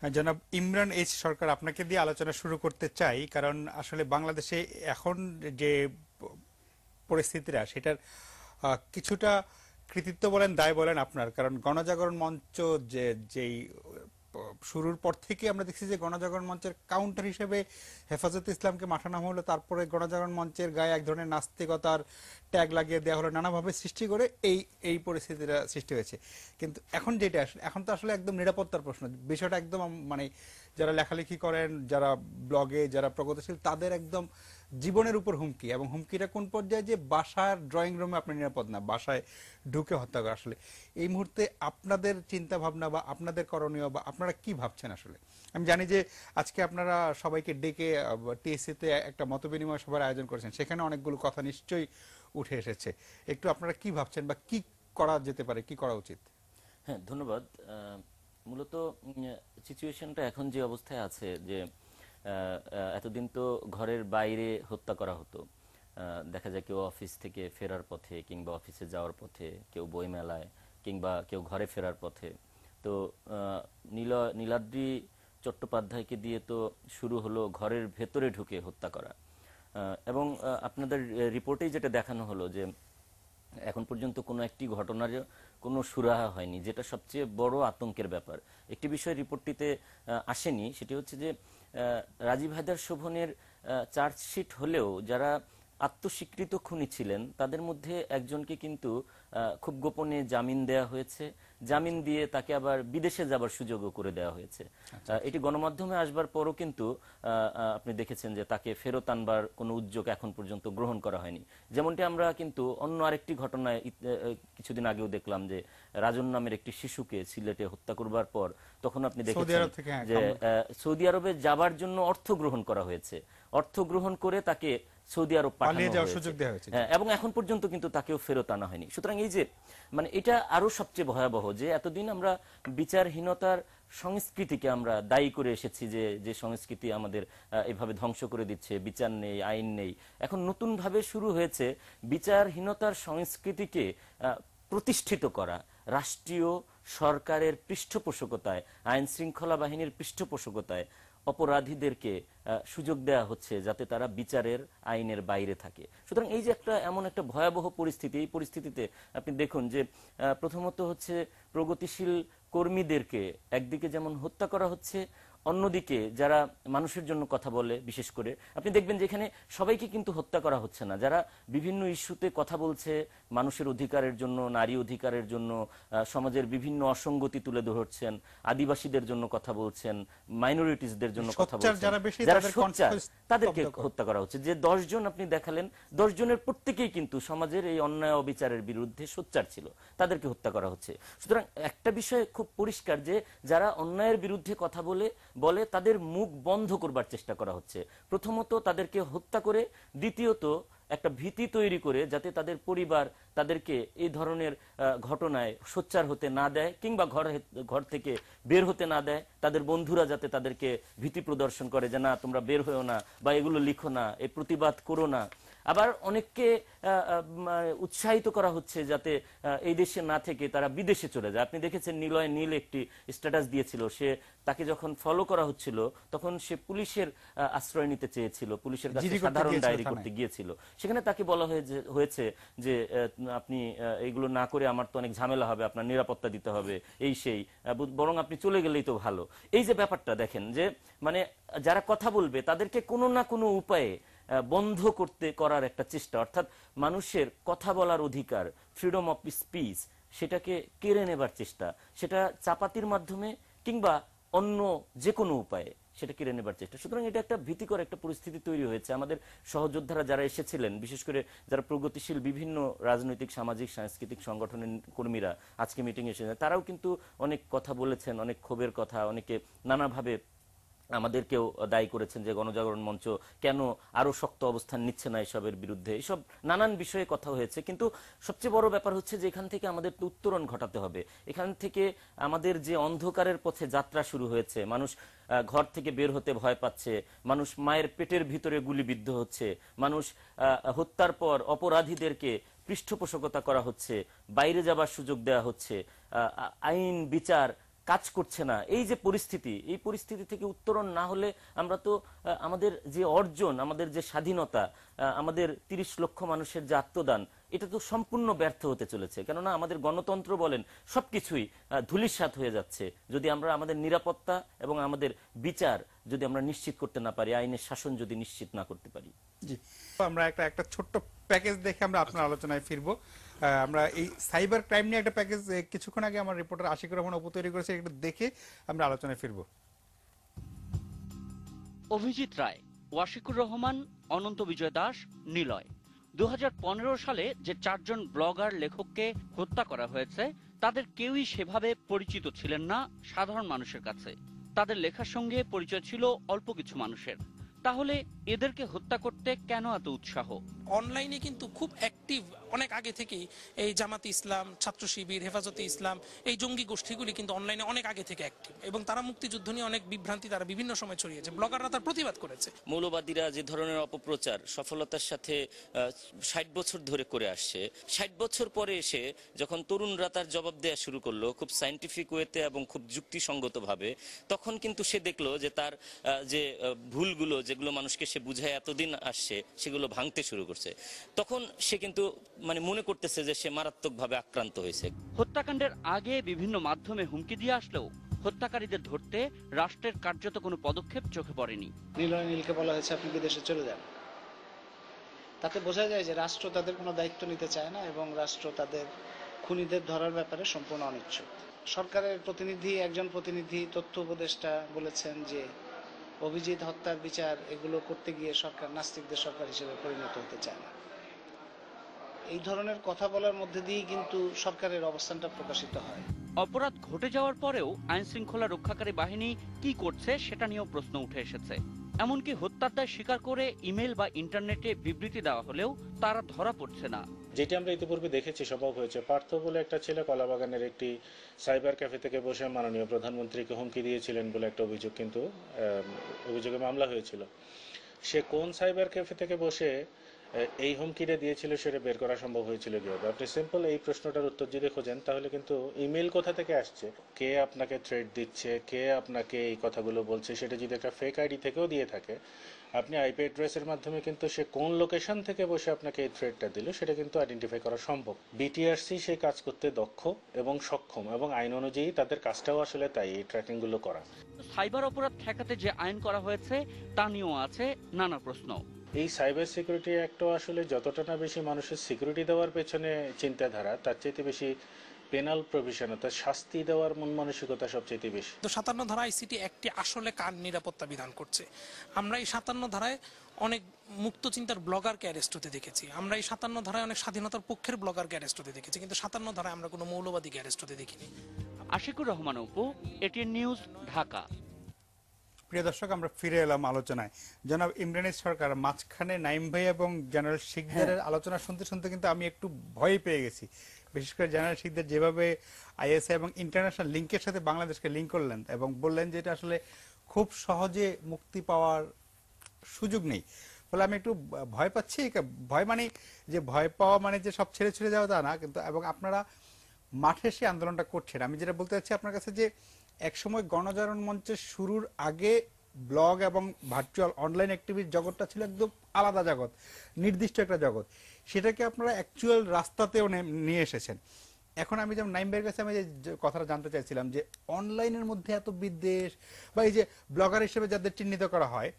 জনাব ইমরান এইচ সরকার, আপনাকে দিয়ে আলোচনা শুরু করতে চাই, কারণ আসলে বাংলাদেশে এখন যে পরিস্থিতিটা সেটার কিছুটা কৃতিত্ব বলেন দায় বলেন আপনার। কারণ গণজাগরণ মঞ্চ যে যেই শুরুর পর থেকে আমরা দেখছি যে গণজাগরণ মঞ্চের কাউন্টার হিসেবে হেফাজতে ইসলামকে মাঠে নামা হলো, তারপরে গণজাগরণ মঞ্চের গায়ে এক ধরনের নাস্তিকতার ট্যাগ লাগিয়ে দেওয়া হলো, নানাভাবে সৃষ্টি করে এই এই পরিস্থিতিটা সৃষ্টি হয়েছে। কিন্তু এখন যেটা আসলে, এখন তো আসলে একদম নিরাপত্তার প্রশ্ন, বিষয়টা একদম মানে যারা লেখালেখি করেন, যারা ব্লগে, যারা প্রগতিশীল, তাদের একদম জীবনের উপর হুমকি। এবং হুমকিটা কোন পর্যায়ে, যে বাসার ড্রয়িং রুমে আপনি নিরাপদ না, বাসায় ঢুকে হত্যা করা। আসলে এই মুহূর্তে আপনাদের চিন্তা ভাবনা বা আপনাদের করণীয় বা আপনারা কি ভাবছেন আসলে? আমি জানি যে আজকে আপনারা সবাইকে ডেকে টিএসসি তে একটা মতবিনিময় সভার আয়োজন করেছেন, সেখানে অনেকগুলো কথা নিশ্চয়ই উঠে এসেছে। একটু আপনারা কি ভাবছেন বা কি করা যেতে পারে, কি করা উচিত? হ্যাঁ, ধন্যবাদ। মূলত সিচুয়েশনটা এখন যে অবস্থায় আছে যে এতদিন তো ঘরের বাইরে হত্যা করা হতো। দেখা যায় কেউ অফিস থেকে ফেরার পথে কিংবা অফিসে যাওয়ার পথে, কেউ বইমেলায় কিংবা কেউ ঘরে ফেরার পথে। তো নীলাদ্রি চট্টোপাধ্যায়কে দিয়ে তো শুরু হলো ঘরের ভেতরে ঢুকে হত্যা করা। এবং আপনাদের রিপোর্টেই যেটা দেখানো হলো যে এখন পর্যন্ত কোনো একটি ঘটনার কোনো সুরাহা হয়নি, যেটা সবচেয়ে বড় আতঙ্কের ব্যাপার। একটি বিষয় রিপোর্টটিতে আসেনি, সেটি হচ্ছে যে রাজীব হায়দার শোভনের চার্জশিট হলেও যারা আত্মস্বীকৃত খুনি ছিলেন তাদের মধ্যে একজনকে কিন্তু খুব গোপনে জামিন দেয়া হয়েছে। জামিন দিয়ে তাকে আবার বিদেশে যাবার সুযোগও করে দেওয়া হয়েছে। এটি গণমাধ্যমে আসবার পরও কিন্তু আপনি দেখেছেন যে তাকে ফেরত আনবার কোনো উদ্যোগ এখন পর্যন্ত গ্রহণ করা হয়নি। যেমনটি আমরা কিন্তু অন্য আরেকটি ঘটনায় কিছুদিন আগেও দেখলাম যে রাজন নামের একটি শিশুকে সিলেটে হত্যা করবার পর তখন আপনি দেখেছেন যে সৌদি আরবে যাবার জন্য অর্থ গ্রহণ করা হয়েছে, অর্থ গ্রহণ করে তাকে সৌদি আরব পাঠানো হয়েছে, এবং এখন পর্যন্ত কিন্তু তাকেও ফেরত আনা হয়নি। সুতরাং এই যে মানে এটা আরো সবচেয়ে ভয়াবহ যে এতদিন আমরা বিচারহীনতার সংস্কৃতিকে আমরা দায়ী করে এসেছি, যে যে সংস্কৃতি আমাদের এভাবে ধ্বংস করে দিচ্ছে, বিচার নেই, আইন নেই। এখন নতুন ভাবে শুরু হয়েছে বিচারহীনতার সংস্কৃতিকে প্রতিষ্ঠিত করা, রাষ্ট্রীয় সরকারের পৃষ্ঠপোষকতায়, আইন শৃঙ্খলা বাহিনীর পৃষ্ঠপোষকতায় অপরাধীদেরকে সুযোগ দেয়া হচ্ছে যাতে তারা বিচারের আইনের বাইরে থাকে। সুতরাং এই যে এমন একটা ভয়াবহ পরিস্থিতি, এই পরিস্থিতিতে আপনি দেখুন যে প্রথমত হচ্ছে প্রগতিশীল কর্মীদেরকে একদিকে যেমন হত্যা করা হচ্ছে, অন্যদিকে যারা মানুষের জন্য কথা বলে, বিশেষ করে আপনি দেখবেন যে এখানে সবাইকে কিন্তু হত্যা করা হচ্ছে না, যারা বিভিন্ন ইস্যুতে কথা বলছে, মানুষের অধিকারের জন্য, নারী অধিকারের জন্য, সমাজের বিভিন্ন অসঙ্গতি তুলে ধরছেন, আদিবাসীদের জন্য কথা বলছেন, মাইনরিটিসদের জন্য কথা বলছেন, যারা সোচ্চার তাদেরকে হত্যা করা হচ্ছে। যে 10 জন আপনি দেখালেন, 10 জনের প্রত্যেকেই কিন্তু সমাজের এই অন্যায় অবিচারের বিরুদ্ধে সোচ্চার ছিল, তাদেরকে হত্যা করা হচ্ছে। সুতরাং একটা বিষয় খুব পরিষ্কার যে যারা অন্যায়ের বিরুদ্ধে কথা বলে তাদের মুখ বন্ধ করবার চেষ্টা করা হচ্ছে। প্রথমত তাদেরকে হত্যা করে, দ্বিতীয়ত একটা ভীতি তৈরি করে যাতে তাদের পরিবার তাদেরকে এই ধরনের ঘটনায় সোচ্চার হতে না দেয় কিংবা ঘর থেকে বের হতে না দেয়। তাদের বন্ধুরা যাতে তাদেরকে ভীতি প্রদর্শন করে যে না, তোমরা বের হয়েও না, বা এগুলো লিখো না, এই প্রতিবাদ করো না। আবার অনেককে উৎসাহিত করা হচ্ছে যাতে এই দেশে না থেকে তারা বিদেশে চলে যায়। আপনি দেখেছেন নিলয় নীল একটি স্ট্যাটাস দিয়েছিল, তাকে যখন ফলো করা হচ্ছিল তখন সে পুলিশের আশ্রয় নিতে চেয়েছিল, পুলিশের কাছে সাধারণ ডায়েরি করতে গিয়েছিল। সেখানে তাকে বলা হয়েছে যে আপনি এইগুলো না করে আমার তো অনেক ঝামেলা হবে, আপনার নিরাপত্তা দিতে হবে, এই সেই, বরং আপনি চলে গেলেই তো ভালো। এই যে ব্যাপারটা দেখেন যে মানে যারা কথা বলবে তাদেরকে কোনো না কোনো উপায়ে বন্ধ করার একটা চেষ্টা, অর্থাৎ মানুষের কথা বলার অধিকার, ফ্রিডম অফ স্পিচ, সেটাকে কেড়ে নেবার চেষ্টা, সেটা চাপাতির মাধ্যমে কিংবা অন্য যে কোনো উপায়ে সেটা কেড়ে নেবার চেষ্টা। সুতরাং এটা একটা ভীতিকর একটা পরিস্থিতি তৈরি হয়েছে। আমাদের সহযোদ্ধারা যারা এসেছিলেন, বিশেষ করে যারা প্রগতিশীল বিভিন্ন রাজনৈতিক, সামাজিক, সাংস্কৃতিক সংগঠনের কর্মীরা আজকে মিটিং এসেছেন, তারাও কিন্তু অনেক কথা বলেছেন, অনেক ক্ষোভের কথা, অনেকে নানাভাবে আমাদেরকেও দায়ী করেছেন যে গণজাগরণ মঞ্চ কেন আরো শক্ত অবস্থান নিচ্ছে না এসবের বিরুদ্ধে। এসব নানান বিষয়ে কথা হয়েছে, কিন্তু সবচেয়ে বড় ব্যাপার হচ্ছে যে এখান থেকে আমাদের উত্তরণ ঘটাতে হবে। এখান থেকে আমাদের যে অন্ধকারের পথে যাত্রা শুরু হয়েছে, মানুষ ঘর থেকে বের হতে ভয় পাচ্ছে, মানুষ মায়ের পেটের ভিতরে গুলিবিদ্ধ হচ্ছে, মানুষ হত্যার পর অপরাধীদেরকে পৃষ্ঠপোষকতা করা হচ্ছে, বাইরে যাবার সুযোগ দেওয়া হচ্ছে, আইন বিচার কাজ করছে না, এই যে পরিস্থিতি, এই পরিস্থিতি থেকে উত্তরণ না হলে আমরা তো আমাদের যে অর্জন, আমাদের যে স্বাধীনতা, আমাদের 30 লক্ষ মানুষের যে আত্মদান, এটা তো সম্পূর্ণ ব্যর্থ হতে চলেছে। কেননা আমাদের গণতন্ত্র বলেন সবকিছুই ধূলিসাৎ হয়ে যাচ্ছে যদি আমরা আমাদের নিরাপত্তা এবং আমাদের বিচার যদি আমরা নিশ্চিত করতে না পারি, আইনের শাসন যদি নিশ্চিত না করতে পারি। জি, আমরা একটা ছোট্ট প্যাকেজ দেখে আমরা আপনার আলোচনায় ফিরবো। আমরা এই সাইবার ক্রাইম নিয়ে একটা প্যাকেজ কিছুক্ষণ আগে আমার রিপোর্টার আশিকুর রহমান অপু তৈরি করেছে, একটু দেখে আমরা আলোচনায় ফিরবো। অভিজিৎ রায়, ওয়াশিকুর রহমান, অনন্ত বিজয় দাস, নিলয়। 2015 সালে যে 4 জন ব্লগার লেখককে হত্যা করা হয়েছে তাদের কেউই সেভাবে পরিচিত ছিলেন না সাধারণ মানুষের কাছে। তাদের লেখার সঙ্গে পরিচয় ছিল অল্প কিছু মানুষের। তাহলে এদেরকে হত্যা করতে কেন এত উৎসাহ? অনলাইনে কিন্তু খুব অ্যাক্টিভ অনেক আগে থেকেই এই জামাতে ইসলাম, ছাত্র শিবির, হেফাজতে ইসলাম, এই জঙ্গি গোষ্ঠীগুলি কিন্তু অনলাইনে অনেক আগে থেকে অ্যাক্টিভ, এবং তারা মুক্তিযুদ্ধ নিয়ে অনেক বিভ্রান্তি তারা বিভিন্ন সময় ছড়িয়েছে, ব্লগাররা তার প্রতিবাদ করেছে। মৌলবাদীরা যে ধরনের অপপ্রচার সফলতার সাথে 60 বছর ধরে করে আসছে, 60 বছর পরে এসে যখন তরুণরা তার জবাব দেওয়া শুরু করলো খুব সায়েন্টিফিক ওয়েতে এবং খুব যুক্তিসঙ্গতভাবে, তখন কিন্তু সে দেখলো যে তার যে ভুলগুলো, যেগুলো মানুষকে সে বুঝায় এতদিন আসছে, সেগুলো ভাঙতে শুরু করছে। তখন সে কিন্তু মানে মনে করতেছে যে সে মারাত্মকভাবে আক্রান্ত হয়েছে। হত্যাকাণ্ডের আগে বিভিন্ন মাধ্যমে হুমকি দিয়ে আসলেও হত্যাকারীদের ধরতে রাষ্ট্রের কার্যত কোনো পদক্ষেপ চোখে পড়েনি। নিলয় নীলকে বলা হয়েছে আপনি বিদেশে চলে যান। তাতে বোঝা যায় যে রাষ্ট্র তাদের কোনো দায়িত্ব নিতে চায় না এবং রাষ্ট্র তাদের খুনিদের ধরার ব্যাপারে সম্পূর্ণ অনিচ্ছুক। সরকারের একজন প্রতিনিধি তথ্য উপদেষ্টা বলেছেন যে অভিজিৎ হত্যার বিচার এগুলো করতে গিয়ে সরকার নাস্তিকদের সরকার হিসেবে পরিণত হতে চায় না। এই ধরনের কথা বলার মধ্যে দিয়েই কিন্তু সরকারের অবস্থানটা প্রকাশিত হয়। অপরাধ ঘটে যাওয়ার পরেও আইন শৃঙ্খলা রক্ষাকারী বাহিনী কি করছে সেটা নিয়েও প্রশ্ন উঠে এসেছে। এমনকি হত্যার দায় স্বীকার করে ইমেল বা ইন্টারনেটে বিবৃতি দেওয়া হলেও তারা ধরা পড়ছে না। যেটি আমরা ইতিপূর্বে দেখেছি, সম্ভব হয়েছে, পার্থ বলে একটা ছেলে কলাবাগানের একটি সাইবার ক্যাফে থেকে বসে মাননীয় প্রধানমন্ত্রীকে হুমকি দিয়েছিলেন বলে একটা অভিযোগ, কিন্তু অভিযোগে মামলা হয়েছিল। সে কোন সাইবার ক্যাফে থেকে বসে এই হুমকিটা দিয়েছিল সেটা বের করা সম্ভব হয়েছিল কিভাবে? আপনি সিম্পল এই প্রশ্নটার উত্তর যদি খোঁজেন তাহলে কিন্তু ইমেল কোথা থেকে আসছে, কে আপনাকে থ্রেট দিচ্ছে, কে আপনাকে এই কথাগুলো বলছে, সেটা যদি একটা ফেক আইডি থেকেও দিয়ে থাকে, আপনি আইপি অ্যাড্রেসের মাধ্যমে কিন্তু সে কোন লোকেশন থেকে বসে আপনাকে এই থ্রেটটা দিল সেটা কিন্তু আইডেন্টিফাই করা সম্ভব। বিটিআরসি সেই কাজ করতে দক্ষ এবং সক্ষম, এবং আইন অনুযায়ী তাদের কাজটাও আসলে তাই, এই ট্র্যাকিংগুলো করা। সাইবার অপরাধ ঠেকাতে যে আইন করা হয়েছে তা নিয়েও আছে নানা প্রশ্ন। এই সাইবার সিকিউরিটি অ্যাক্টও আসলে যতটা না বেশি মানুষের সিকিউরিটি দেওয়ার পেছনে চিন্তাধারা, তার চাইতে বেশি পেনাল প্রভিশন অর্থাৎ শাস্তি দেওয়ার মন মানসিকতা সবচেয়ে বেশি। তো 57 ধারা আইসিটি একটি আসলে কার নিরাপত্তা বিধান করছে। আমরা এই 57 ধারায় অনেক মুক্ত চিন্তার ব্লগারকে অ্যারেস্ট হতে দেখেছি, আমরা এই 57 ধারায় অনেক স্বাধীনতার পক্ষের ব্লগারকে অ্যারেস্ট হতে দেখেছি, কিন্তু 57 ধারায় আমরা কোনো মৌলবাদীকে অ্যারেস্ট হতে দেখিনি। Ashikur Rahman Apu, ATN news, Dhaka. প্রিয় দর্শক, আমরা ফিরে এলাম আলোচনায়। জনাব ইমরান সরকার, মাঝখানে নাইম ভাই এবং জেনারেল শিকদারের আলোচনা শুনতে শুনতে কিন্তু আমি একটু ভয় পেয়ে গেছি। বিশেষ করে জেনারেল শিকদার যেভাবে আইএসআই এবং ইন্টারন্যাশনাল লিঙ্কের সাথে বাংলাদেশকে লিঙ্ক করলেন এবং বললেন যে এটা আসলে খুব সহজে মুক্তি পাওয়ার সুযোগ নেই, ফলে আমি একটু ভয় পাচ্ছি। ভয় মানে যে ভয় পাওয়া মানে যে সব ছেড়ে ছেড়ে যাওয়া তা না, কিন্তু এবং আপনারা মাঠে এসে আন্দোলনটা করছেন। আমি যেটা বলতে চাচ্ছি আপনার কাছে যে একসময় গণজাগরণ মঞ্চের শুরুর আগে ব্লগ এবং ভার্চুয়াল অনলাইন অ্যাক্টিভিটির জগৎটা ছিল একদম আলাদা জগৎ, নির্দিষ্ট একটা জগৎ। সেটাকে আপনারা অ্যাকচুয়াল রাস্তাতেও নিয়ে এসেছেন। এখন আমি যেমন নাইম ভাইয়ের কাছে আমি যে কথাটা জানতে চাইছিলাম যে অনলাইনের মধ্যে এত বিদ্বেষ বা এই যে ব্লগার হিসেবে যাদের চিহ্নিত করা হয়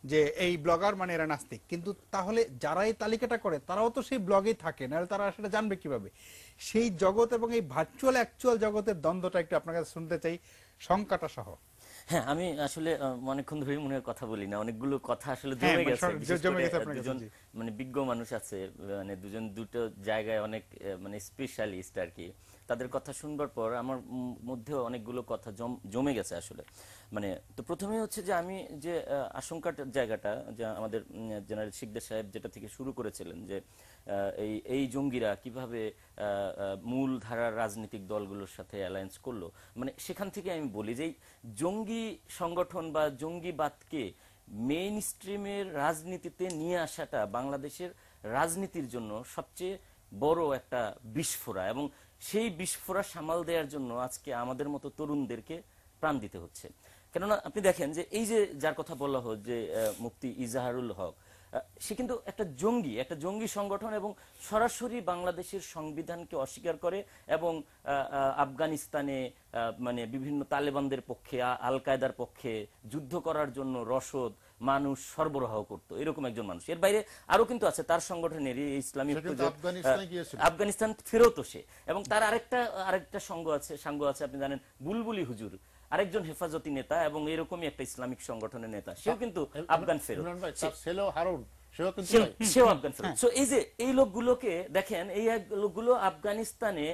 যে এই ব্লগার মানে এরা নাস্তিক, কিন্তু তাহলে যারা এই তালিকাটা করে তারাও তো সেই ব্লগেই থাকে, নাহলে তারা সেটা জানবে কিভাবে? সেই জগৎ এবং এই ভার্চুয়াল অ্যাকচুয়াল জগতের দ্বন্দ্বটা একটু আপনার কাছে শুনতে চাই, শঙ্কাটা সহ। হ্যাঁ, আমি আসলে অনেকক্ষণ ধরে মনে কথা বলি না, অনেকগুলো কথা আসলে জমে গেছে। দুজন মানে বিজ্ঞ মানুষ আছে, মানে দুজন দুটো জায়গায় অনেক মানে স্পেশালিস্ট আর কি, তাদের কথা শুনবার পর আমার মধ্যেও অনেকগুলো কথা জমে গেছে আসলে। মানে তো প্রথমে হচ্ছে যে আমি যে আশঙ্কার জায়গাটা, যে আমাদের জেনারেল শিকদার সাহেব যেটা থেকে শুরু করেছিলেন যে এই জঙ্গিরা কিভাবে মূল ধারার রাজনৈতিক দলগুলোর সাথে অ্যালায়েন্স করলো, মানে সেখান থেকে আমি বলি যে জঙ্গি সংগঠন বা জঙ্গিবাদকে মেইন স্ট্রিমের রাজনীতিতে নিয়ে আসাটা বাংলাদেশের রাজনীতির জন্য সবচেয়ে বড় একটা বিস্ফোরা, এবং সেই বিস্ফোরা সামাল দেওয়ার জন্য আজকে আমাদের মতো তরুণদেরকে প্রাণ দিতে হচ্ছে। কেননা আপনি দেখেন যে এই যে যার কথা বলা হয় যে মুফতি ইজাহারুল হক, সে কিন্তু একটা জঙ্গি সংগঠন এবং সরাসরি বাংলাদেশের সংবিধানকে অস্বীকার করে এবং আফগানিস্তানে মানে বিভিন্ন তালেবানদের পক্ষে, আল কায়দার পক্ষে যুদ্ধ করার জন্য রসদ মানুষ সরবরাহ করত, এরকম একজন মানুষ। এর বাইরে আরো কিন্তু আছে তার সংগঠনের ইসলামী আফগানিস্তান ফেরত সে, এবং তার আরেকটা সাঙ্গ আছে আপনি জানেন বুলবুলি হুজুর, আরেকজন হেফাজতি নেতা এবং এরকমই একটা ইসলামিক সংগঠনের নেতা, সেও কিন্তু আফগান ফেরত, সেও আফগান ফেরত। সো এই যে এই লোকগুলোকে দেখেন, এই লোকগুলো আফগানিস্তানে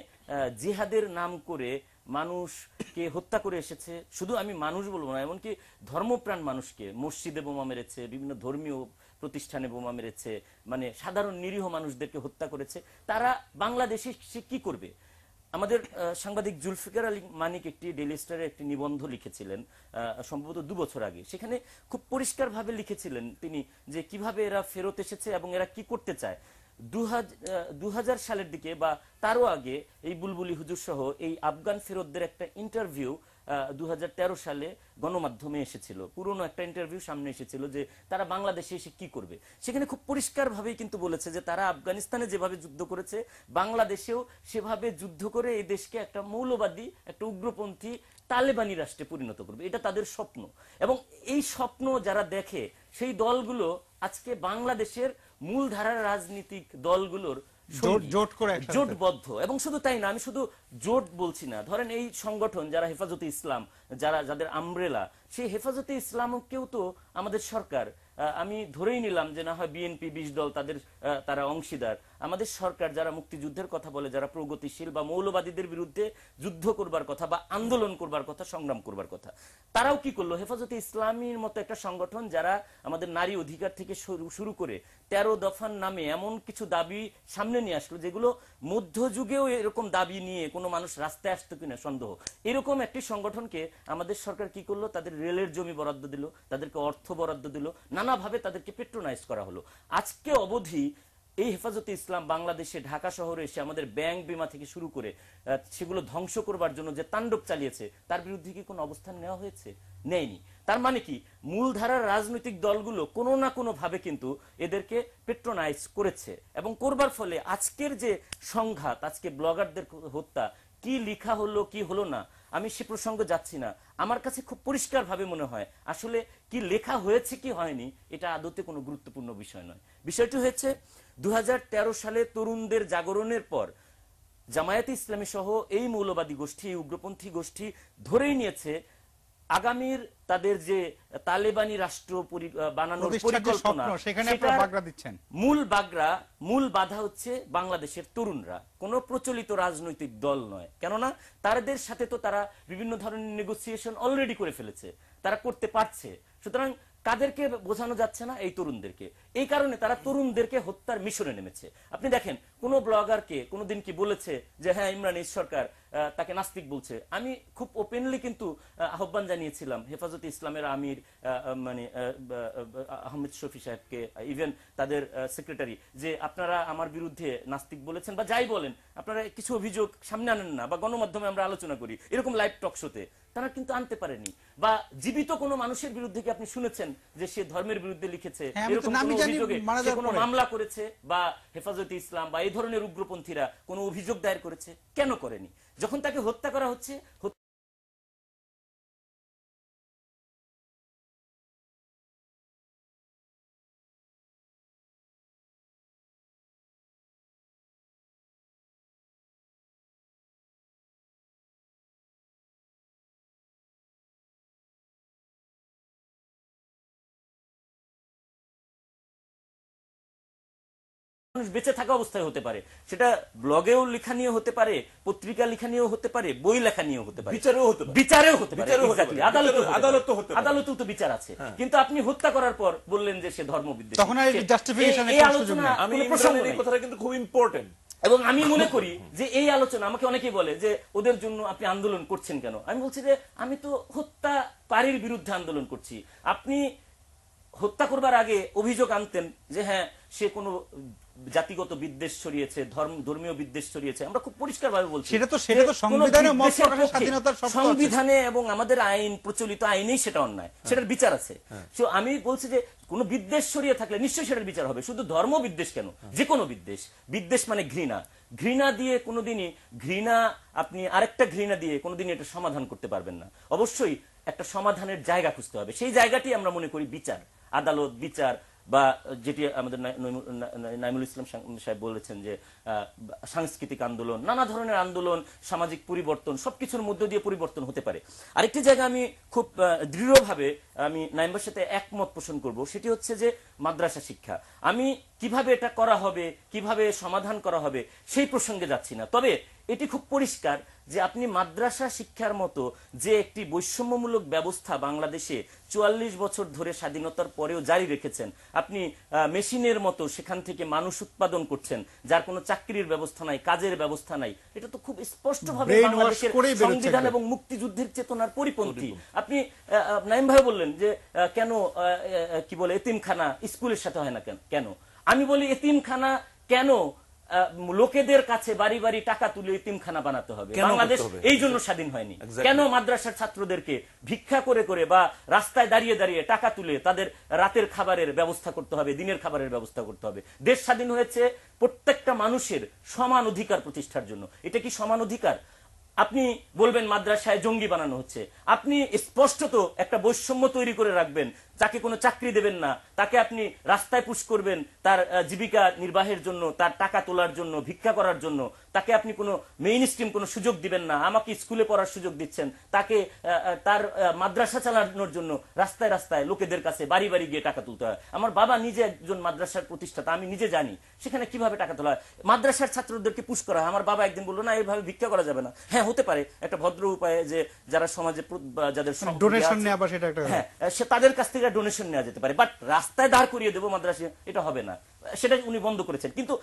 জিহাদের নাম করে মানুষকে হত্যা করে এসেছে। শুধু আমি মানুষ বলবো না, এমনকি ধর্মপ্রাণ মানুষকে মসজিদে বোমা মেরেছে, বিভিন্ন ধর্মীয় প্রতিষ্ঠানে বোমা মেরেছে, মানে সাধারণ নিরীহ মানুষদেরকে হত্যা করেছে। তারা বাংলাদেশে সে কি করবে? আমাদের সাংবাদিক জুলফিকার আলী মানিক একটি ডেইলি স্টারে একটি নিবন্ধ লিখেছিলেন সম্ভবত 2 বছর আগে। সেখানে খুব পরিষ্কারভাবে লিখেছিলেন তিনি যে কিভাবে এরা ফেরত এসেছে এবং এরা কি করতে চায়। 2000 সালের দিকে বা তারও আগে এই বুলবুলি হুজুর সহ এই আফগান ফেরতদের একটা ইন্টারভিউ 2013 সালে গণমাধ্যমে এসেছিল, পুরনো একটা ইন্টারভিউ সামনে এসেছিল যে তারা বাংলাদেশে এসে কি করবে। সেখানে খুব পরিষ্কার ভাবেই কিন্তু বলেছে যে তারা আফগানিস্তানে যেভাবে যুদ্ধ করেছে বাংলাদেশেও সেভাবে যুদ্ধ করে এই দেশকে একটা মৌলবাদী, একটা উগ্রপন্থী তালেবানি রাষ্ট্রে পরিণত করবে। এটা তাদের স্বপ্ন, এবং এই স্বপ্ন যারা দেখে সেই দলগুলো আজকে বাংলাদেশের মূলধারার রাজনীতিক দলগুলোর জোটবদ্ধ। এবং শুধু তাই না, আমি শুধু জোট বলছি না, ধরেন এই সংগঠন যারা হেফাজতে ইসলাম, যাদের আমব্রেলা, সেই হেফাজতে ইসলামকেও তো আমাদের সরকার, আমি ধরেই নিলাম যে না হয় বিএনপি 20 দল তারা অংশীদার, আমাদের সরকার যারা মুক্তিযুদ্ধের কথা বলে, যারা প্রগতিশীল বা মৌলবাদীদের বিরুদ্ধে যুদ্ধ করবার কথা বা আন্দোলন করবার কথা, সংগ্রাম করবার কথা, তারাও কি করলো? হেফাজতে ইসলামীর মতো একটা সংগঠন যারা আমাদের নারী অধিকার থেকে শুরু করে 13 দফার নামে এমন কিছু দাবি সামনে নিয়ে আসলো যেগুলো মধ্যযুগেও এরকম দাবি নিয়ে কোনো মানুষ রাস্তায় আসতো কিনা সন্দেহ। এরকম একটি সংগঠনকে আমাদের সরকার কি করলো? তাদের রেলের জমি বরাদ্দ দিল, তাদেরকে অর্থ বরাদ্দ দিল, নানাভাবে তাদেরকে পেট্রোনাইজ করা হলো। আজকে অবধি এই হেফাজতে ইসলাম বাংলাদেশে ঢাকা শহরে এসে আমাদের ব্যাংক বিমা থেকে শুরু করে সেগুলো ধ্বংস করবার জন্য যে তাণ্ডব চালিয়েছে, তার বিরুদ্ধে কি কোনো অবস্থান নেওয়া হয়েছে? নেয়নি। তার মানে কি, মূলধারার রাজনৈতিক দলগুলো কোনো না কোনো ভাবে কিন্তু এদেরকে পেট্রোনাইজ করেছে, এবং করবার ফলে আজকের যে সংঘাত, আজকে ব্লগারদের হত্যা, কি লেখা হলো কি হলো না আমি সে প্রসঙ্গে যাচ্ছি না। আমার কাছে খুব পরিষ্কার ভাবে মনে হয় আসলে কি লেখা হয়েছে কি হয়নি এটা আদতে কোনো গুরুত্বপূর্ণ বিষয় নয়। বিষয়টি হয়েছে 2013 সালে তরুণদের জাগরণের পর জামায়াতে ইসলামী সহ এই মৌলবাদী গোষ্ঠী, এই উগ্রপন্থী গোষ্ঠী ধরেই নিয়েছে আগামীর তাদের যে তালেবানি রাষ্ট্র বানানোর পরিকল্পনা, মূল বাধা হচ্ছে বাংলাদেশের তরুণরা, কোন প্রচলিত রাজনৈতিক দল নয়। কেননা তাদের সাথে তো তারা বিভিন্ন ধরনের নেগোসিয়েশন অলরেডি করে ফেলেছে, তারা করতে পারছে। সুতরাং কাদেরকে বোঝানো যাচ্ছে না? এই তরুণদেরকে। এই কারণে তারা তরুণদেরকে হত্যার মিশনে নেমেছে। আপনি দেখেন কোন ব্লগারকে কোনদিন কি বলেছে যে হ্যাঁ ইমরান সরকার তাকে নাস্তিক বলছে? আমি খুব ওপেনলি কিন্তু আহ্বান জানিয়েছিলাম হেফাজতে ইসলামের আমির মানে আহমেদ শফি সাহেবকে, ইভেন তাদের সেক্রেটারি, যে আপনারা আমার বিরুদ্ধে নাস্তিক বলেছেন বা যাই বলেন, আপনারা কিছু অভিযোগ সামনে আনেন না বা গণমাধ্যমে আমরা আলোচনা করি, এরকম লাইভ টক শোতে তারা কিন্তু আনতে পারেনি। বা জীবিত কোনো মানুষের বিরুদ্ধে কি আপনি শুনেছেন যে সে ধর্মের বিরুদ্ধে লিখেছে, এরকম কোনো অভিযোগে সে কোনো মামলা করেছে বা হেফাজতে ইসলাম বা এই ধরনের উগ্রপন্থীরা কোনো অভিযোগ দায়ের করেছে? কেন করেনি? যখন তাকে হত্যা করা হচ্ছে, মানুষ বেঁচে থাকা অবস্থায় হতে পারে, সেটা ব্লগেও লেখা নিয়ে হতে পারে, পত্রিকা লেখা নিয়েও হতে পারে, বই লেখা নিয়েও হতে পারে, বিচারেও হতে পারে, আদালতেও তো বিচার আছে। কিন্তু আপনি হত্যা করার পর বললেন যে সে ধর্মবিদ্বেষী, এই আলোচনা কথাটা কিন্তু খুব ইম্পর্টেন্ট। এবং আমি মনে করি যে এই আলোচনা, আমাকে অনেকেই বলে যে ওদের জন্য আপনি আন্দোলন করছেন কেন? আমি বলছি যে আমি তো হত্যাকারীর বিরুদ্ধে আন্দোলন করছি। আপনি হত্যা করবার আগে অভিযোগ আনতেন যে হ্যাঁ সে কোনো জাতিগত বিদ্বেষ ছড়িয়েছে, ধর্মীয় বিদ্বেষ ছড়িয়েছে, আমরা খুব পরিষ্কারভাবে বলছি সেটা তো যে কোনো সংবিধানে মত বিদ্বেষের প্রকাশের পক্ষে স্বাধীনতার শর্ত আছে। সংবিধানে এবং আমাদের আইন, প্রচলিত আইনেই সেটা অন্যায়, সেটার বিচার আছে। তো আমি বলছি যে কোনো বিদ্বেষ ছড়িয়ে থাকলে নিশ্চয়ই সেটার বিচার হবে। শুধু ধর্ম বিদ্বেষ কেন, যে কোনো বিদ্বেষ, বিদ্বেষ মানে ঘৃণা, ঘৃণা দিয়ে কোনোদিনই ঘৃণা আপনি আরেকটা ঘৃণা দিয়ে কোনোদিনই এটা সমাধান করতে পারবেন না। অবশ্যই একটা সমাধানের জায়গা খুঁজতে হবে, সেই জায়গাটি আমরা মনে করি বিচার, আদালত, বিচার, বা যেটি আমাদের নাইমুল ইসলাম সাহেব বলেছেন যে সাংস্কৃতিক আন্দোলন, নানা ধরনের আন্দোলন, সামাজিক পরিবর্তন, সবকিছুর মধ্য দিয়ে পরিবর্তন হতে পারে। আরেকটি জায়গা আমি খুব দৃঢ়ভাবে আমি নাইমের সাথে একমত পোষণ করব, সেটি হচ্ছে যে মাদ্রাসা শিক্ষা। আমি কিভাবে এটা করা হবে, কিভাবে সমাধান করা হবে সেই প্রসঙ্গে যাচ্ছি না, তবে এটি খুব পরিষ্কার যে আপনি মাদ্রাসা শিক্ষার মতো যে একটি বৈষম্যমূলক ব্যবস্থা বাংলাদেশে ৪৪ বছর ধরে স্বাধীনতার পরেও জারি রেখেছেন, আপনি মেশিনের মতো সেখান থেকে মানুষ উৎপাদন করছেন, যার কোনো চাকরির ব্যবস্থা নাই, কাজের ব্যবস্থা নাই, এটা তো খুব স্পষ্টভাবে বাংলাদেশের সংবিধান এবং মুক্তিযুদ্ধের চেতনার পরিপন্থী। আপনি নাইম ভাই বললেন যে কেন কি বলে এতিমখানা স্কুলের সাথে হয় না কেন, আমি বলি এতিমখানা কেন লোকেদের কাছে বাড়ি বাড়ি টাকা তুলে এতিমখানা বানাতে হবে? বাংলাদেশ এই জন্য স্বাধীন হয়নি। কেন মাদ্রাসার ছাত্রদেরকে ভিক্ষা করে করে বা রাস্তায় দাঁড়িয়ে দাঁড়িয়ে টাকা তুলে তাদের রাতের খাবারের ব্যবস্থা করতে হবে, দিনের খাবারের ব্যবস্থা করতে হবে? দেশ স্বাধীন হয়েছে প্রত্যেকটা মানুষের সমান অধিকার প্রতিষ্ঠার জন্য। এটা কি সমান অধিকার? আপনি বলবেন মাদ্রাসায় জঙ্গি বানানো হচ্ছে, আপনি স্পষ্টত একটা বৈষম্য তৈরি করে রাখবেন, তাকে কোনো চাকরি দেবেন না, তাকে আপনি রাস্তায় পুশ করবেন তার জীবিকা নির্বাহের জন্য, তার টাকা তোলার জন্য, ভিক্ষা করার জন্য, তাকে আপনি কোনো মেইন স্ট্রিম কোনো সুযোগ দিবেন না। আমাকে স্কুলে পড়ার সুযোগ দিচ্ছেন, তাকে তার মাদ্রাসা চালানোর জন্য রাস্তায় রাস্তায় লোকেদের কাছে বাড়ি বাড়ি গিয়ে টাকা তুলতে হয়। আমার বাবা নিজে একজন মাদ্রাসার প্রতিষ্ঠাতা, আমি নিজে জানি সেখানে কিভাবে টাকা তোলা হয়। মাদ্রাসার ছাত্রদেরকে পুশ করা হয়। আমার বাবা একদিন বললো না এইভাবে ভিক্ষা করা যাবে না। হ্যাঁ হতে পারে একটা ভদ্র উপায়ে, যে যারা সমাজে যাদের ডোনেশন নেওয়া বা সেটা একটা, হ্যাঁ সে তাদের কাছ থেকে ডোনেশন নেওয়া যেতে পারে, বাট রাস্তায় দাঁড় করিয়ে দেবো মাদ্রাসা, এটা হবে না, সেটা উনি বন্ধ করেছেন। কিন্তু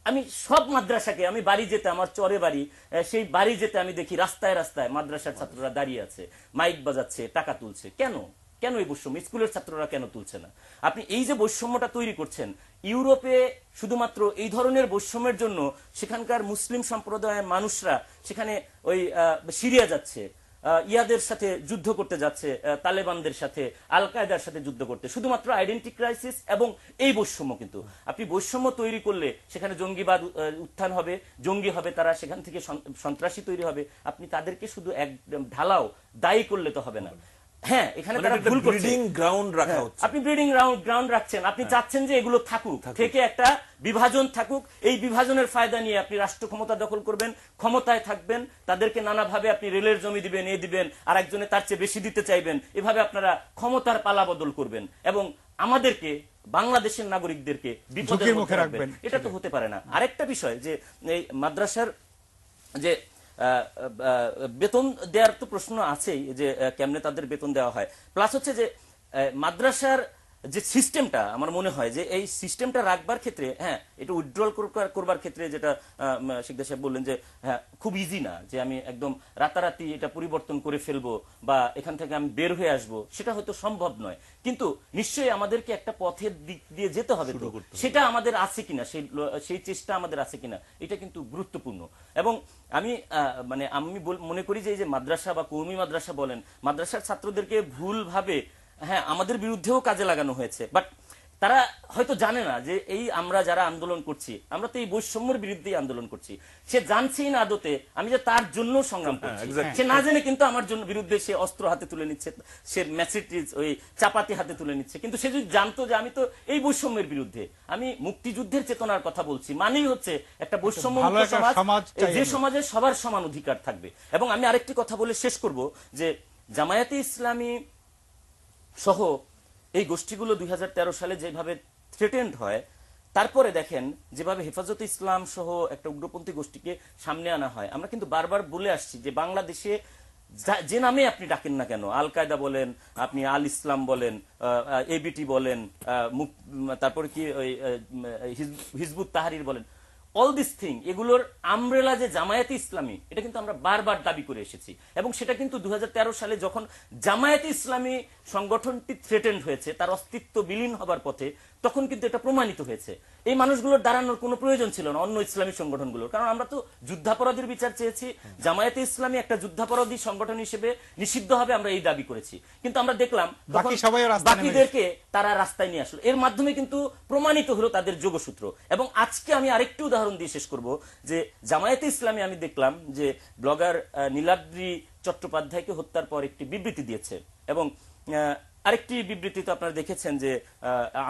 আমি সব মাদ্রাসাকে, আমি বাড়ি যেতে, আমার চরে বাড়ি, সেই বাড়ি যেতে আমি দেখি রাস্তায় রাস্তায় মাদ্রাসার ছাত্ররা দাঁড়িয়ে আছে, মাইক বাজাচ্ছে, টাকা তুলছে। কেন কেন এই বৈষম্য? স্কুলের ছাত্ররা কেন তুলছে না? আপনি এই যে বৈষম্যটা তৈরি করছেন, ইউরোপে শুধুমাত্র এই ধরনের বৈষম্যের জন্য সেখানকার মুসলিম সম্প্রদায়ের মানুষরা সেখানে ওই সিরিয়া যাচ্ছে, ইয়াদের সাথে যুদ্ধ করতে যাচ্ছে, তালেবানদের সাথে, আল কায়দার সাথে যুদ্ধ করতে, শুধুমাত্র আইডেন্টি ক্রাইসিস এবং এই বৈষম্য। কিন্তু আপনি বৈষম্য তৈরি করলে সেখানে জঙ্গিবাদ উত্থান হবে, জঙ্গি হবে তারা, সেখান থেকে সন্ত্রাসী তৈরি হবে। আপনি তাদেরকে শুধু এক ঢালাও দায়ী করলে তো হবে না। হ্যাঁ এখানে তারা ভুল করছে, আপনি ব্রিডিং গ্রাউন্ড রাখছেন, আপনি চাচ্ছেন যে এগুলো থাকুক, থেকে একটা বিভাজন থাকুক, এই বিভাজনের ফায়দা নিয়ে আপনি রাষ্ট্র ক্ষমতা দখল করবেন, ক্ষমতায় থাকবেন, তাদেরকে নানাভাবে আপনি রেলের জমি দিবেন, দিবেন, আর একজনে তার চেয়ে বেশি দিতে চাইবেন, এভাবে আপনারা ক্ষমতার পালা বদল করবেন এবং আমাদেরকে, বাংলাদেশের নাগরিকদেরকে বিপদের মুখে রাখবেন। এটা তো হতে পারে না। আরেকটা বিষয় যে এই মাদ্রাসার যে বেতন দেওয়ার তো প্রশ্ন আছেই, যে কেমনে তাদের বেতন দেওয়া হয়, প্লাস হচ্ছে যে মাদ্রাসার যে সিস্টেমটা, আমার মনে হয় যে এই সিস্টেমটা রাখবার ক্ষেত্রে, হ্যাঁ এটা উইথড্রল করবার ক্ষেত্রে, যেটা শিকদার সাহেব বললেন যে হ্যাঁ খুব ইজি না যে আমি একদম রাতারাতি এটা পরিবর্তন করে ফেলবো বা এখান থেকে আমি বের হয়ে আসবো, সেটা হয়তো সম্ভব নয়। কিন্তু নিশ্চয়ই আমাদেরকে একটা পথের দিক দিয়ে যেতে হবে, তো সেটা আমাদের আছে কিনা, সেই চেষ্টা আমাদের আছে কিনা, এটা কিন্তু গুরুত্বপূর্ণ। এবং আমি মনে করি যে এই যে মাদ্রাসা বা কওমি মাদ্রাসা বলেন, মাদ্রাসার ছাত্রদেরকে ভুলভাবে হ্যাঁ আমাদের বিরুদ্ধেও কাজে লাগানো হয়েছে, বাট তারা হয়তো জানে না যে এই আমরা যারা আন্দোলন করছি, আমরা তো এই বৈষম্যের বিরুদ্ধেই আন্দোলন করছি। সে জানছেই না আদতে আমি যে তার জন্য সংগ্রাম করছি, সে না জেনে কিন্তু আমার জন্য বিরুদ্ধে সে অস্ত্র হাতে তুলে নিচ্ছে, সে ম্যাসেজ ওই চাপাতি হাতে তুলে নিচ্ছে। কিন্তু সে যদি জানতো যে আমি তো এই বৈষম্যের বিরুদ্ধে, আমি মুক্তিযুদ্ধের চেতনার কথা বলছি, মানেই হচ্ছে একটা বৈষম্য সমাজ, যে সমাজে সবার সমান অধিকার থাকবে। এবং আমি আরেকটি কথা বলে শেষ করব যে জামায়াতে ইসলামী সহ এই গোষ্ঠীগুলো 2013 সালে যেভাবে থ্রেটেন্ড হয়, তারপরে দেখেন যেভাবে হেফাজতে ইসলাম সহ একটা উগ্রপন্থী গোষ্ঠীকে সামনে আনা হয়। আমরা কিন্তু বারবার বলে আসছি যে বাংলাদেশে যে নামে আপনি ডাকেন না কেন, আল কায়দা বলেন, আপনি আল ইসলাম বলেন, এবিটি বলেন, তারপরে কি হিজবুত তাহরির বলেন, অল দিস থিং, এগুলোর আমব্রেলা যে জামায়াতে ইসলামী, এটা কিন্তু আমরা বারবার দাবি করে এসেছি। এবং সেটা কিন্তু 2013 সালে যখন জামায়াতে ইসলামী সংগঠনটি থ্রেটেন্ড হয়েছে, তার অস্তিত্ব বিলীন হবার পথে, তখন কিন্তু এটা প্রমাণিত হয়েছে। এই মানুষগুলোর দাঁড়ানোর কোনো প্রয়োজন ছিল না অন্য ইসলামী সংগঠনগুলোর, কারণ আমরা তো যুদ্ধাপরাধীর বিচার চেয়েছি। জামায়াতে ইসলামী একটা যুদ্ধাপরাধী সংগঠন হিসেবে নিষিদ্ধ হবে, আমরা এই দাবি করেছি। কিন্তু আমরা দেখলাম বাকি সবাই রাস্তায় নেমে বাকিদেরকে তারা রাস্তায় নিয়ে আসলো। এর মাধ্যমে কিন্তু প্রমাণিত হলো তাদের যোগসূত্র। এবং আজকে আমি আরেকটি উদাহরণ দিয়ে শেষ করব যে জামায়াতে ইসলামী আমি দেখলাম যে ব্লগার নীলাদ্রি চট্টোপাধ্যায়কে হত্যার পর একটি বিবৃতি দিয়েছে। এবং আরেকটি বিবৃতি তো আপনারা দেখেছেন যে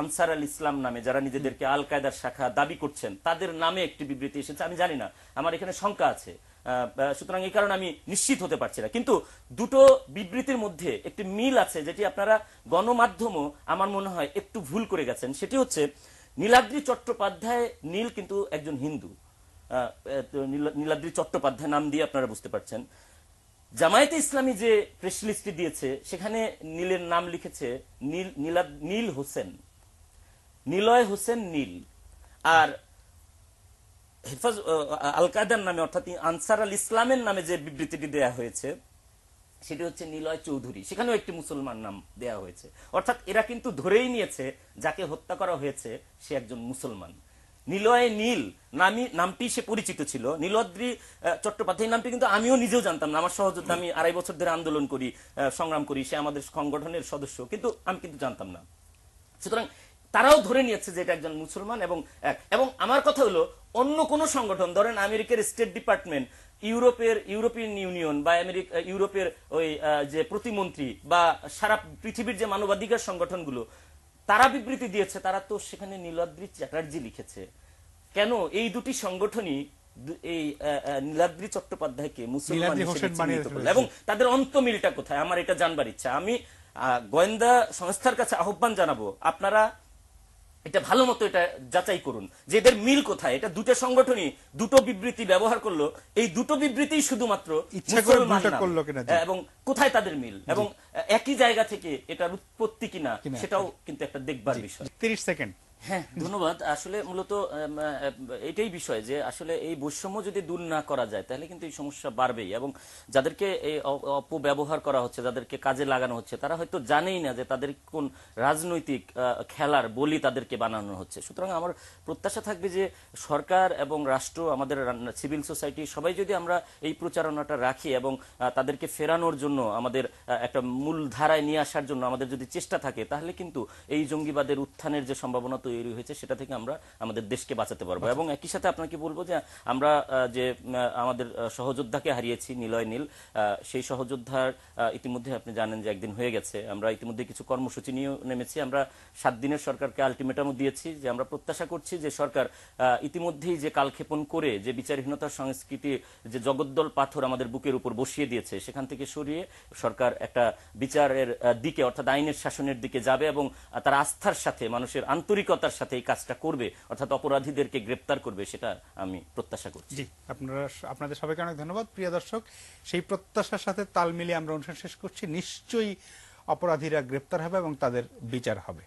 আনসার আল ইসলাম নামে যারা নিজেদেরকে আল কায়দার শাখা দাবি করছেন তাদের নামে একটি বিবৃতি এসেছে। আমি জানি না, আমার এখানে শঙ্কা আছে, সুতরাং এই কারণে আমি নিশ্চিত হতে পারছি না। কিন্তু দুটো বিবৃতির মধ্যে একটি মিল আছে, যেটি আপনারা গণমাধ্যমও আমার মনে হয় একটু ভুল করে গেছেন। সেটি হচ্ছে নীলাদ্রি চট্টোপাধ্যায় নীল কিন্তু একজন হিন্দু। নীলাদ্রি চট্টোপাধ্যায় নাম দিয়ে আপনারা বুঝতে পারছেন। জামায়াতে ইসলামী যে প্রেস লিস্টটি দিয়েছে সেখানে নীলের নাম লিখেছে নীল হোসেন, নিলয় হোসেন নীল। আর হেফাজ আল কায়দার নামে অর্থাৎ আনসার আল ইসলামের নামে যে বিবৃতিটি দেয়া হয়েছে সেটি হচ্ছে নিলয় চৌধুরী, সেখানেও একটি মুসলমান নাম দেয়া হয়েছে। অর্থাৎ এরা কিন্তু ধরেই নিয়েছে যাকে হত্যা করা হয়েছে সে একজন মুসলমান। নিলয় নীল নামটি সে পরিচিত ছিল। নীলাদ্রি চট্টোপাধ্যায় নামটি কিন্তু আমিও নিজেও জানতাম না। আমার সহযোদ্ধা, আমি 2.5 বছর ধরে আন্দোলন করি, সংগ্রাম করি, সে আমাদের সংগঠনের সদস্য, কিন্তু আমি কিন্তু জানতাম না। সুতরাং তারাও ধরে নিয়েছে যে এটা একজন মুসলমান। এবং আমার কথা হলো অন্য কোন সংগঠন, ধরেন আমেরিকার স্টেট ডিপার্টমেন্ট, ইউরোপিয়ান ইউনিয়ন বা ইউরোপের ওই যে প্রতিমন্ত্রী বা সারা পৃথিবীর যে মানবাধিকার সংগঠনগুলো তারা বিবৃতি দিয়েছে, তারা তো সেখানে নীলাদ্রি চ্যাটার্জি লিখেছে। কেন এই দুটি সংগঠনই এই নীলাদ্রি চট্টোপাধ্যায়কে মুসলমান হিসেবে চিহ্নিত করলো এবং তাদের অন্তমিলটা কোথায়, আমার এটা জানবার ইচ্ছা। আমি গোয়েন্দা সংস্থার কাছে আহ্বান জানাবো, আপনারা এটা ভালো মতো এটা যাচাই করুন যে এদের মিল কোথায়। এটা দুটো সংগঠনই দুটো বিবৃতি ব্যবহার করলো, এই দুটো বিবৃতি শুধুমাত্র এবং কোথায় তাদের মিল এবং একই জায়গা থেকে এটার উৎপত্তি কিনা সেটাও কিন্তু একটা দেখবার বিষয়। 30 সেকেন্ড। হ্যাঁ, ধন্যবাদ। আসলে মূলত এটাই বিষয় যে আসলে এই বৈষম্য যদি দূর না করা যায় তাহলে কিন্তু এই সমস্যা বাড়বেই। এবং যাদেরকে এই অপব্যবহার করা হচ্ছে, যাদেরকে কাজে লাগানো হচ্ছে, তারা হয়তো জানেই না যে তাদের কোন রাজনৈতিক খেলার বলি তাদেরকে বানানো হচ্ছে। সুতরাং আমার প্রত্যাশা থাকবে যে সরকার এবং রাষ্ট্র, আমাদের সিভিল সোসাইটি সবাই যদি আমরা এই প্রচারণাটা রাখি এবং তাদেরকে ফেরানোর জন্য, আমাদের একটা মূল ধারায় নিয়ে আসার জন্য আমাদের যদি চেষ্টা থাকে, তাহলে কিন্তু এই জঙ্গিবাদের উত্থানের যে সম্ভাবনা তৈরি হয়েছে সেটা থেকে আমরা আমাদের দেশকে বাঁচাতে পারবো। এবং একই সাথে আপনাকে বলবো যে আমরা যে আমাদের সহযোদ্ধাকে হারিয়েছি নিলয় নীল, সেই সহযোদ্ধার ইতিমধ্যে আপনি জানেন যে একদিন হয়ে গেছে। আমরা ইতিমধ্যে কিছু কর্মসূচি নিয়ে নেমেছি। আমরা 7 দিনের সরকারকে আলটিমেটামও দিয়েছি যে আমরা প্রত্যাশা করছি যে সরকার ইতিমধ্যেই যে কালক্ষেপণ করে যে বিচারহীনতার সংস্কৃতি, যে জগদ্দল পাথর আমাদের বুকের উপর বসিয়ে দিয়েছে, সেখান থেকে সরিয়ে সরকার একটা বিচারের দিকে অর্থাৎ আইনের শাসনের দিকে যাবে এবং তার আস্থার সাথে, মানুষের আন্তরিকতার সাথে এই কাজটা করবে, অর্থাৎ অপরাধীদেরকে গ্রেপ্তার করবে, সেটা আমি প্রত্যাশা করছি। জি, আপনাদের সবাইকে অনেক ধন্যবাদ। প্রিয় দর্শক, সেই প্রত্যাশার সাথে তাল মিলিয়ে আমরা অনুষ্ঠান শেষ করছি। নিশ্চয়ই অপরাধীরা গ্রেপ্তার হবে এবং তাদের বিচার হবে।